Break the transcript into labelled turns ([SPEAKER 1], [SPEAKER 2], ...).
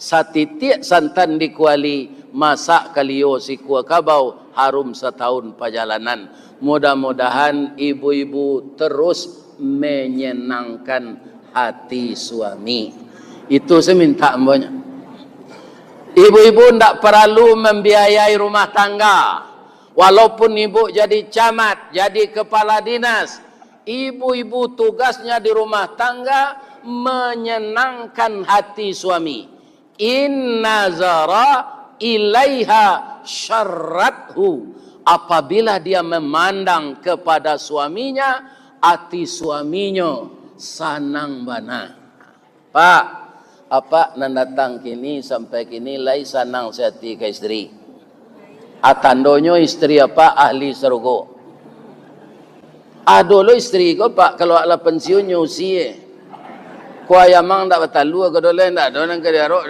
[SPEAKER 1] Satitik santan dikuali, masak kalio si kuah kabau, harum setahun perjalanan. Mudah-mudahan ibu-ibu terus menyenangkan hati suami. Itu saya minta mbaknya. Ibu-ibu tidak perlu membiayai rumah tangga. Walaupun ibu jadi camat, jadi kepala dinas, ibu-ibu tugasnya di rumah tangga menyenangkan hati suami. In nazara ilaiha syarrathu. Apabila dia memandang kepada suaminya, hati suaminya sanang bana. Pak, apa nan datang kini sampai kini lai sanang sehati ke istri. Atandonyo istri apa ahli surga. Adolo istri ko pak kalau ala pensiunnya usia. Ko ayamang dak batalu ko dole ndak donan ke diarok